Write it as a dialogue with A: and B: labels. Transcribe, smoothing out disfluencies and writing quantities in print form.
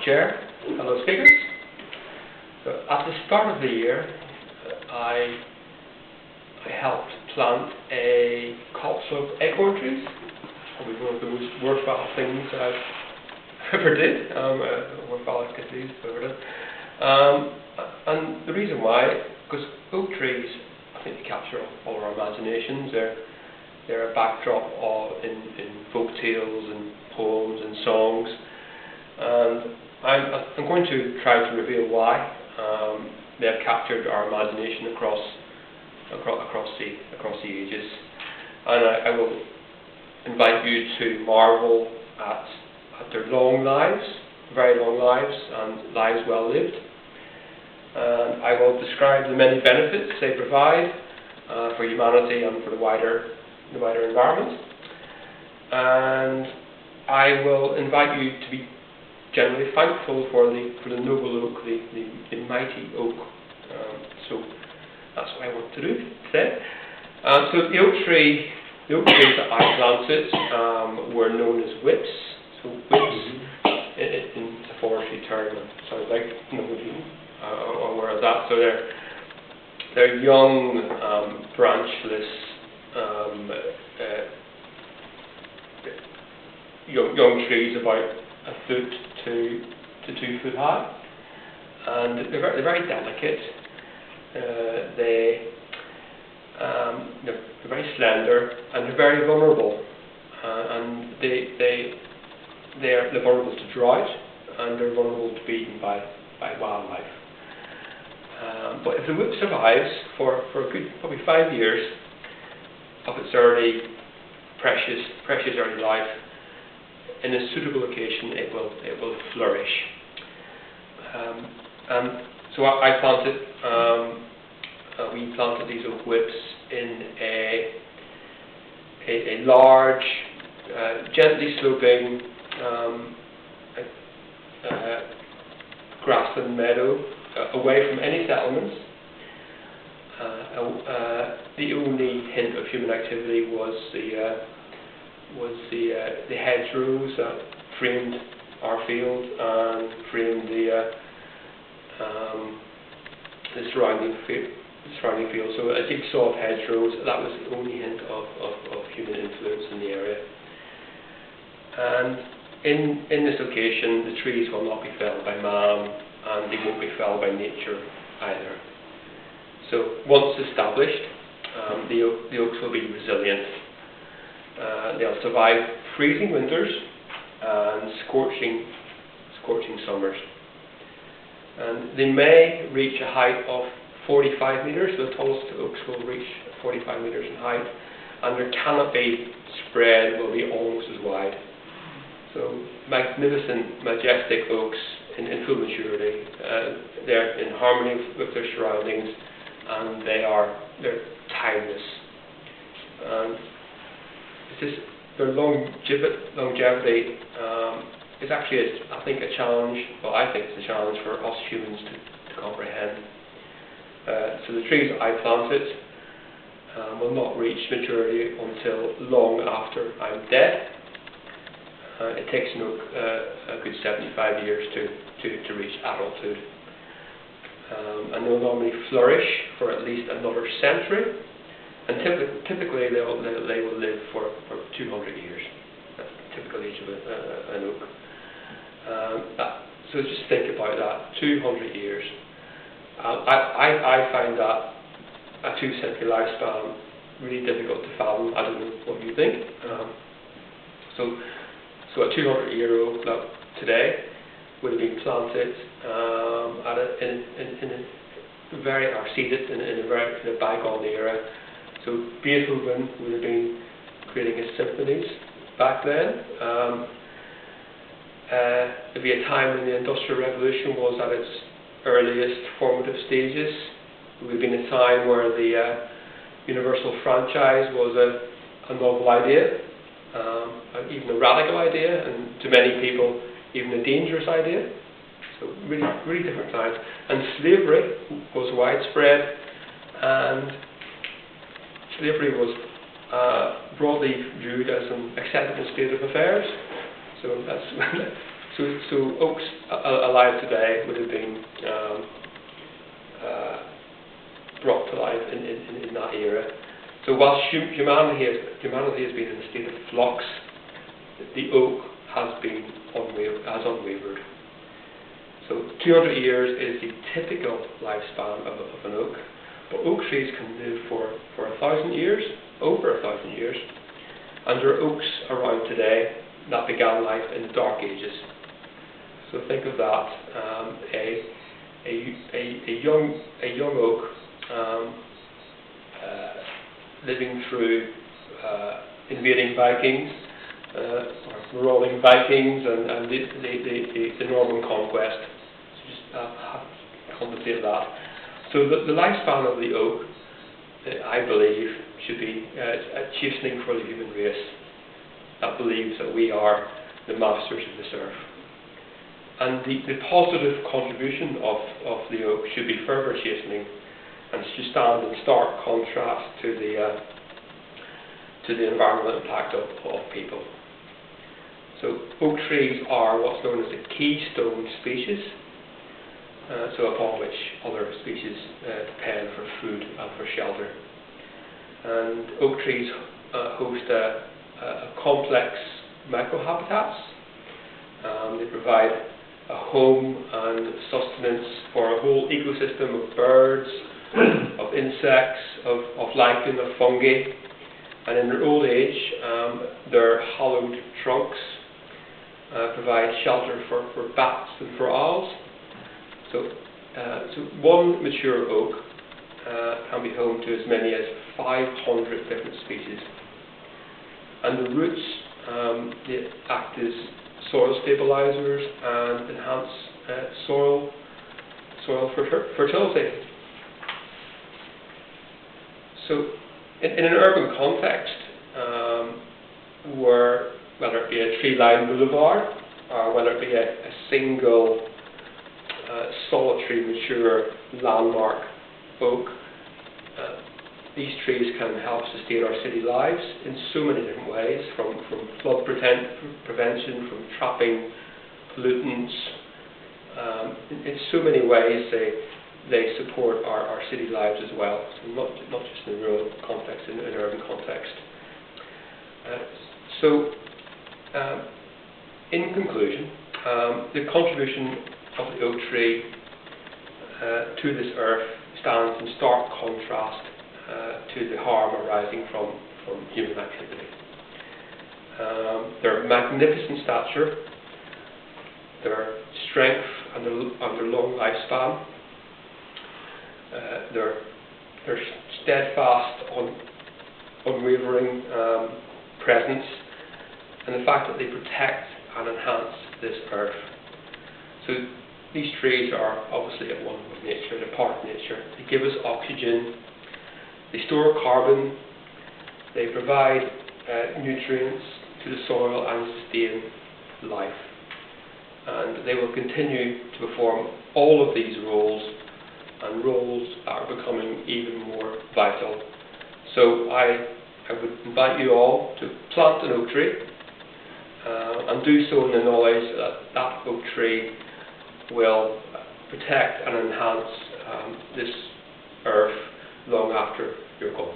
A: Chair, fellow speakers. So at the start of the year, I helped plant a copse of acorn trees. Probably one of the most worthwhile things I've ever did, worthwhile activities I've ever done. And the reason why, because oak trees, I think they capture all our imaginations. They're a backdrop in folk tales and poems and songs. And I'm going to try to reveal why they have captured our imagination across the ages. And I will invite you to marvel at their long lives, very long lives, and lives well lived. And I will describe the many benefits they provide for humanity and for the wider environment. And I will invite you to be generally thankful for the noble oak, the mighty oak. So that's what I want to do today. So the oak trees that I planted were known as whips. So whips in the forestry term sounds like nobody aware of that. So they're young, branchless, young trees about a foot to 2 foot high, and they're very delicate. They're very slender and they're very vulnerable, and they're vulnerable to drought and they're vulnerable to being eaten by wildlife. But if the whip survives for a good probably 5 years of its early precious early life, in a suitable location, it will flourish. And so we planted these oak whips in a large, gently sloping grassland meadow away from any settlements. The only hint of human activity was the hedgerows that framed our field and framed the surrounding field. So a jigsaw of hedgerows, that was the only hint of human influence in the area. And in this location, the trees will not be felled by man, and they won't be felled by nature either. So once established, the oaks will be resilient. They'll survive freezing winters and scorching summers. And they may reach a height of 45 metres. The tallest oaks will reach 45 metres in height, and their canopy spread will be almost as wide. So magnificent, majestic oaks in full maturity. They're in harmony with their surroundings, and they're timeless. Their longevity is actually, I think, a challenge. Well, I think it's a challenge for us humans to comprehend. So the trees that I planted will not reach maturity until long after I'm dead. It takes an oak a good 75 years to reach adulthood, and they'll normally flourish for at least another century. And typically they will live for 200 years. That's the typical age of an oak. So just think about that, 200 years. I find that a 2-century lifespan really difficult to fathom. I don't know what you think. So a 200-year oak that today would have been planted seeded in a bygone era. So Beethoven would have been creating his symphonies back then. There'd be a time when the Industrial Revolution was at its earliest formative stages. It would have been a time where the universal franchise was a novel idea, even a radical idea, and to many people, even a dangerous idea. So really, really different times. And slavery was widespread, and slavery was broadly viewed as an acceptable state of affairs. So oaks alive today would have been brought to life in that era. So whilst humanity has been in a state of flux, the oak has unwavered. So 200 years is the typical lifespan of an oak, but oak trees can live for 1,000 years, over 1,000 years, and there are oaks around today that began life in the Dark Ages. So think of that, a young oak living through invading Vikings, or marauding Vikings, and the Norman conquest. So just compensate that. So the lifespan of the oak, I believe, should be a chastening for the human race that believes that we are the masters of this earth. And the positive contribution of the oak should be further chastening, and should stand in stark contrast to the environmental impact of people. So oak trees are what's known as a keystone species, so upon which other species depend for food and for shelter. And oak trees host a complex microhabitats. They provide a home and sustenance for a whole ecosystem of birds, of insects, of lichen, of fungi. And in their old age, their hollowed trunks provide shelter for bats and for owls. So one mature oak can be home to as many as 500 different species. And the roots they act as soil stabilizers and enhance soil fertility. So in an urban context, where whether it be a tree-lined boulevard or whether it be a single solitary mature landmark oak, these trees can help sustain our city lives in so many different ways, from flood prevention, from trapping pollutants. In so many ways they support our city lives as well, so not just in the rural context, in an urban context. In conclusion, the contribution of the oak tree to this earth stands in stark contrast to the harm arising from human activity. Their magnificent stature, their strength and their long lifespan, their steadfast, unwavering presence, and the fact that they protect and enhance this earth. So these trees are obviously at one with nature, they're part of nature. They give us oxygen, they store carbon, they provide nutrients to the soil and sustain life. And they will continue to perform all of these roles, and roles that are becoming even more vital. So I would invite you all to plant an oak tree, and do so in the knowledge that that oak tree will protect and enhance this earth long after you're gone.